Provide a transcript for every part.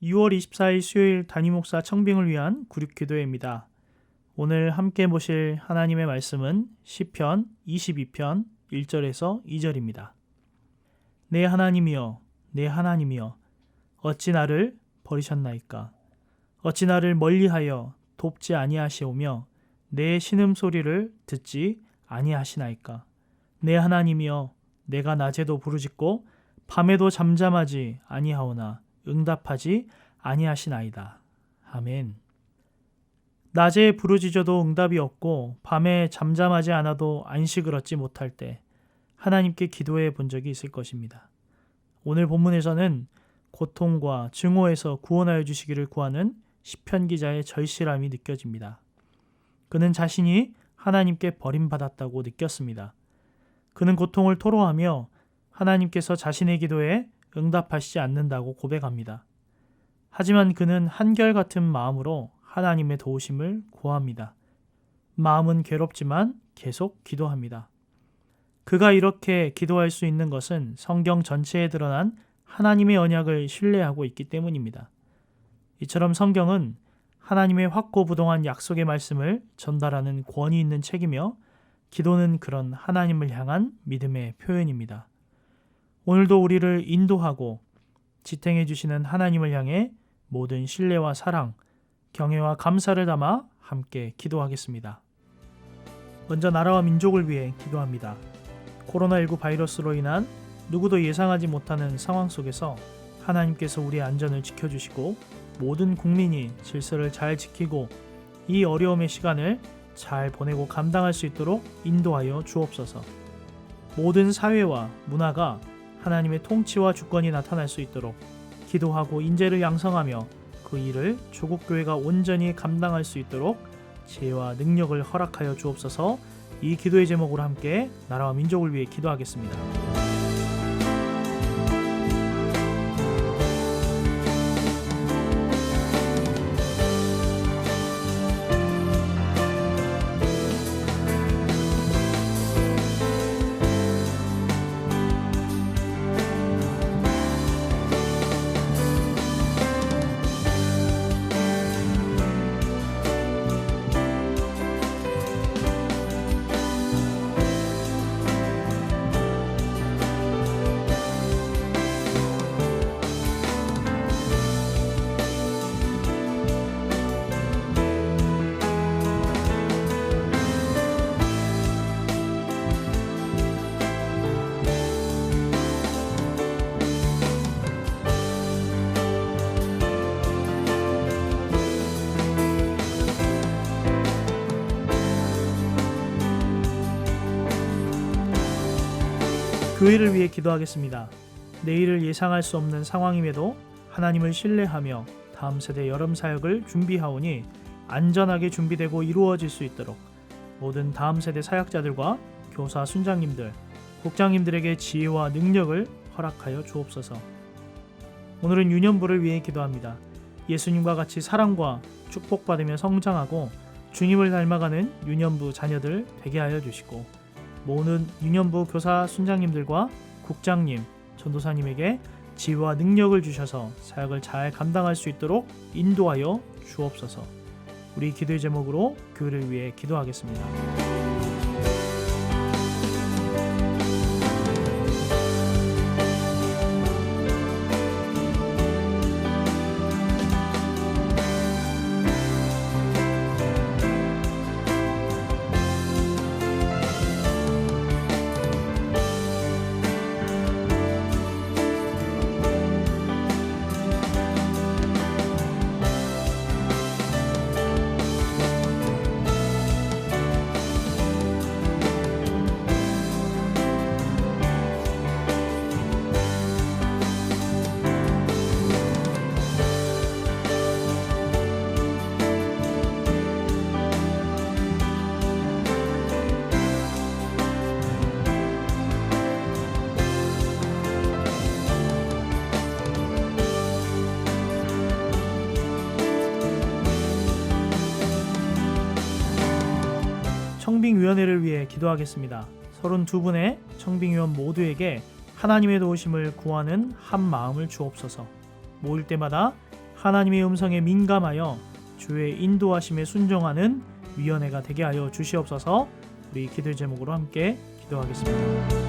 2월 24일 수요일 담임목사 청빙을 위한 구륙기도회입니다. 오늘 함께 보실 하나님의 말씀은 시편 22편 1절에서 2절입니다. 내 하나님이여, 내 하나님이여, 어찌 나를 버리셨나이까? 어찌 나를 멀리하여 돕지 아니하시오며 내 신음소리를 듣지 아니하시나이까? 내 하나님이여, 내가 낮에도 부르짖고 밤에도 잠잠하지 아니하오나 응답하지 아니하시나이다. 아멘. 낮에 부르짖어도 응답이 없고 밤에 잠잠하지 않아도 안식을 얻지 못할 때 하나님께 기도해 본 적이 있을 것입니다. 오늘 본문에서는 고통과 증오에서 구원하여 주시기를 구하는 시편 기자의 절실함이 느껴집니다. 그는 자신이 하나님께 버림받았다고 느꼈습니다. 그는 고통을 토로하며 하나님께서 자신의 기도에 응답하시지 않는다고 고백합니다. 하지만 그는 한결같은 마음으로 하나님의 도우심을 구합니다. 마음은 괴롭지만 계속 기도합니다. 그가 이렇게 기도할 수 있는 것은 성경 전체에 드러난 하나님의 언약을 신뢰하고 있기 때문입니다. 이처럼 성경은 하나님의 확고부동한 약속의 말씀을 전달하는 권위 있는 책이며 기도는 그런 하나님을 향한 믿음의 표현입니다. 오늘도 우리를 인도하고 지탱해 주시는 하나님을 향해 모든 신뢰와 사랑, 경외와 감사를 담아 함께 기도하겠습니다. 먼저 나라와 민족을 위해 기도합니다. 코로나19 바이러스로 인한 누구도 예상하지 못하는 상황 속에서 하나님께서 우리의 안전을 지켜주시고 모든 국민이 질서를 잘 지키고 이 어려움의 시간을 잘 보내고 감당할 수 있도록 인도하여 주옵소서. 모든 사회와 문화가 하나님의 통치와 주권이 나타날 수 있도록 기도하고 인재를 양성하며 그 일을 조국교회가 온전히 감당할 수 있도록 지혜와 능력을 허락하여 주옵소서. 이 기도의 제목으로 함께 나라와 민족을 위해 기도하겠습니다. 교회를 위해 기도하겠습니다. 내일을 예상할 수 없는 상황임에도 하나님을 신뢰하며 다음 세대 여름 사역을 준비하오니 안전하게 준비되고 이루어질 수 있도록 모든 다음 세대 사역자들과 교사 순장님들, 국장님들에게 지혜와 능력을 허락하여 주옵소서. 오늘은 유년부를 위해 기도합니다. 예수님과 같이 사랑과 축복받으며 성장하고 주님을 닮아가는 유년부 자녀들 되게 하여 주시고 모든 유년부 교사 순장님들과 국장님, 전도사님에게 지혜와 능력을 주셔서 사역을 잘 감당할 수 있도록 인도하여 주옵소서. 우리 기도의 제목으로 교회를 위해 기도하겠습니다. 청빙위원회를 위해 기도하겠습니다. 32분의 청빙위원 모두에게 하나님의 도우심을 구하는 한 마음을 주옵소서. 모일 때마다 하나님의 음성에 민감하여 주의 인도하심에 순종하는 위원회가 되게 하여 주시옵소서. 우리 기도의 제목으로 함께 기도하겠습니다.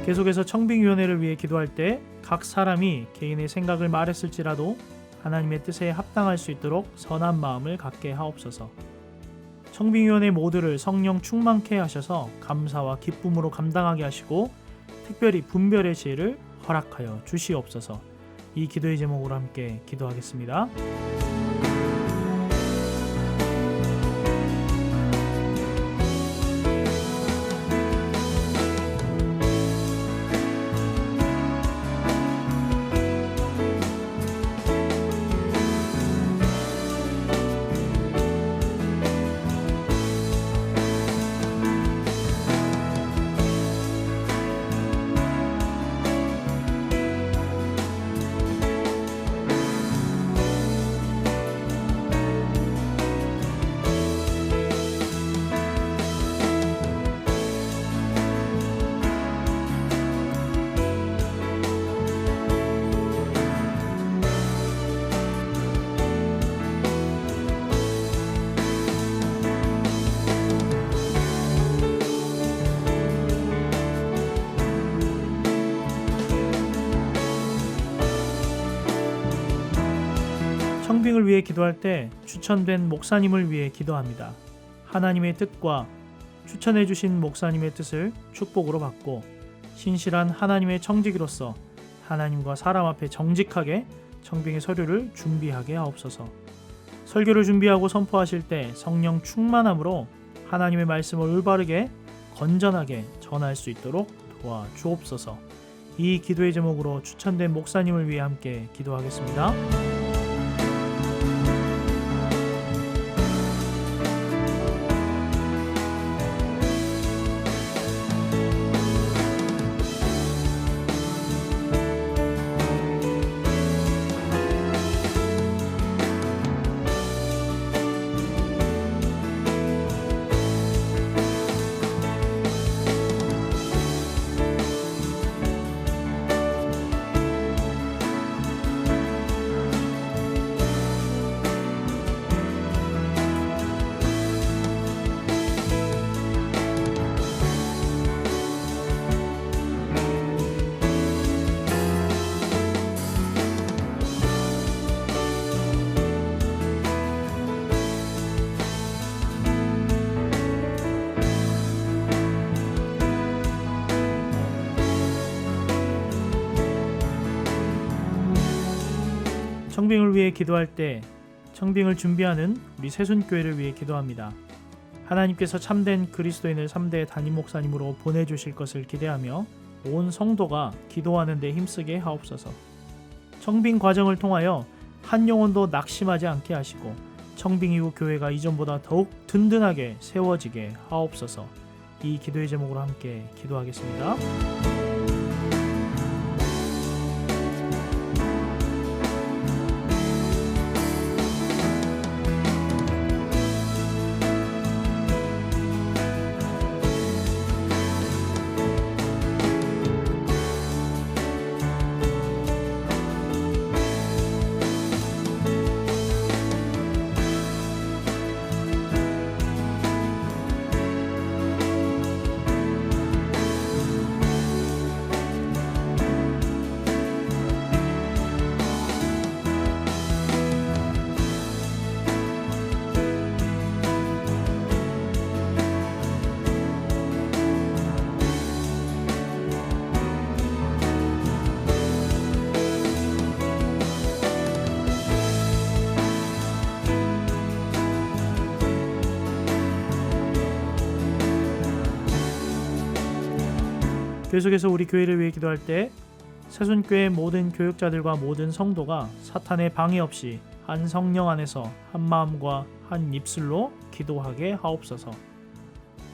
계속해서 청빙위원회를 위해 기도할 때 각 사람이 개인의 생각을 말했을지라도 하나님의 뜻에 합당할 수 있도록 선한 마음을 갖게 하옵소서. 청빙위원회 모두를 성령 충만케 하셔서 감사와 기쁨으로 감당하게 하시고 특별히 분별의 지혜를 허락하여 주시옵소서. 이 기도의 제목으로 함께 기도하겠습니다. 청빙을 위해 기도할 때 추천된 목사님을 위해 기도합니다. 하나님의 뜻과 추천해 주신 목사님의 뜻을 축복으로 받고 신실한 하나님의 청지기로서 하나님과 사람 앞에 정직하게 청빙의 서류를 준비하게 하옵소서. 설교를 준비하고 선포하실 때 성령 충만함으로 하나님의 말씀을 올바르게 건전하게 전할 수 있도록 도와주옵소서. 이 기도의 제목으로 추천된 목사님을 위해 함께 기도하겠습니다. 청빙을 위해 기도할 때 청빙을 준비하는 우리 새순교회를 위해 기도합니다. 하나님께서 참된 그리스도인을 3대 담임 목사님으로 보내주실 것을 기대하며 온 성도가 기도하는 데 힘쓰게 하옵소서. 청빙 과정을 통하여 한 영혼도 낙심하지 않게 하시고 청빙 이후 교회가 이전보다 더욱 든든하게 세워지게 하옵소서. 이 기도의 제목으로 함께 기도하겠습니다. 계속해서 우리 교회를 위해 기도할 때 새순교회 모든 교역자들과 모든 성도가 사탄의 방해 없이 한 성령 안에서 한 마음과 한 입술로 기도하게 하옵소서.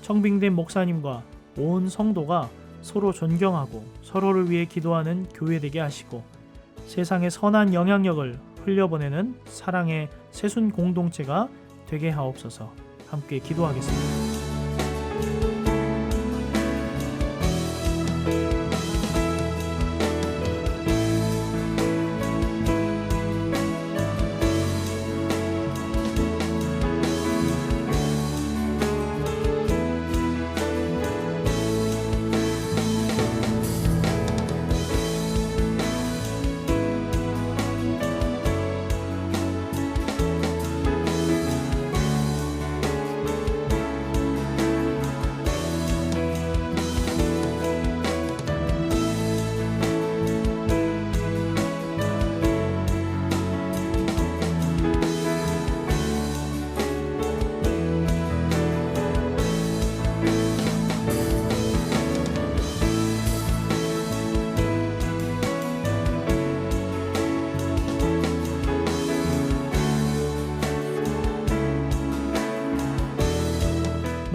청빙된 목사님과 온 성도가 서로 존경하고 서로를 위해 기도하는 교회 되게 하시고 세상에 선한 영향력을 흘려보내는 사랑의 새순 공동체가 되게 하옵소서. 함께 기도하겠습니다.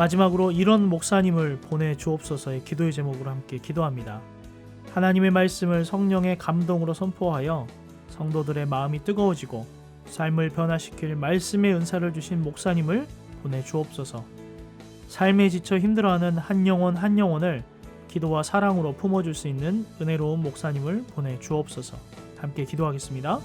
마지막으로 이런 목사님을 보내주옵소서의 기도의 제목으로 함께 기도합니다. 하나님의 말씀을 성령의 감동으로 선포하여 성도들의 마음이 뜨거워지고 삶을 변화시킬 말씀의 은사를 주신 목사님을 보내주옵소서. 삶에 지쳐 힘들어하는 한 영혼을 기도와 사랑으로 품어줄 수 있는 은혜로운 목사님을 보내주옵소서. 함께 기도하겠습니다.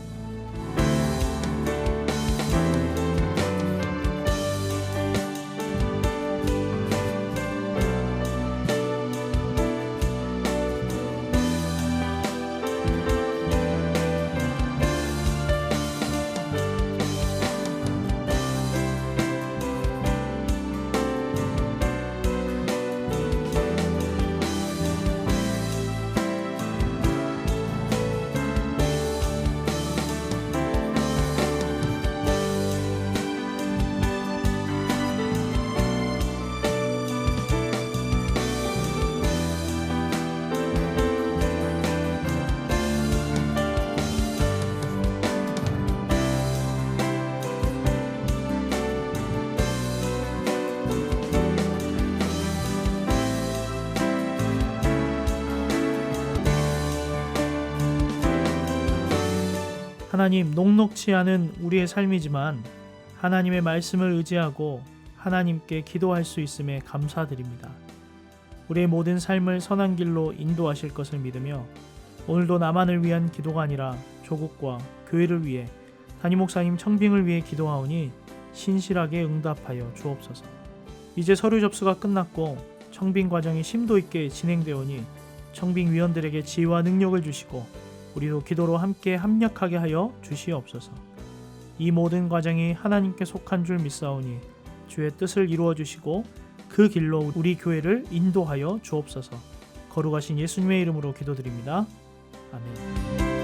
하나님, 녹록치 않은 우리의 삶이지만 하나님의 말씀을 의지하고 하나님께 기도할 수 있음에 감사드립니다. 우리의 모든 삶을 선한 길로 인도하실 것을 믿으며 오늘도 나만을 위한 기도가 아니라 조국과 교회를 위해 담임 목사님 청빙을 위해 기도하오니 신실하게 응답하여 주옵소서. 이제 서류 접수가 끝났고 청빙 과정이 심도 있게 진행되오니 청빙 위원들에게 지혜와 능력을 주시고 우리도 기도로 함께 합력하게 하여 주시옵소서. 이 모든 과정이 하나님께 속한 줄 믿사오니 주의 뜻을 이루어 주시고 그 길로 우리 교회를 인도하여 주옵소서. 거룩하신 예수님의 이름으로 기도드립니다. 아멘.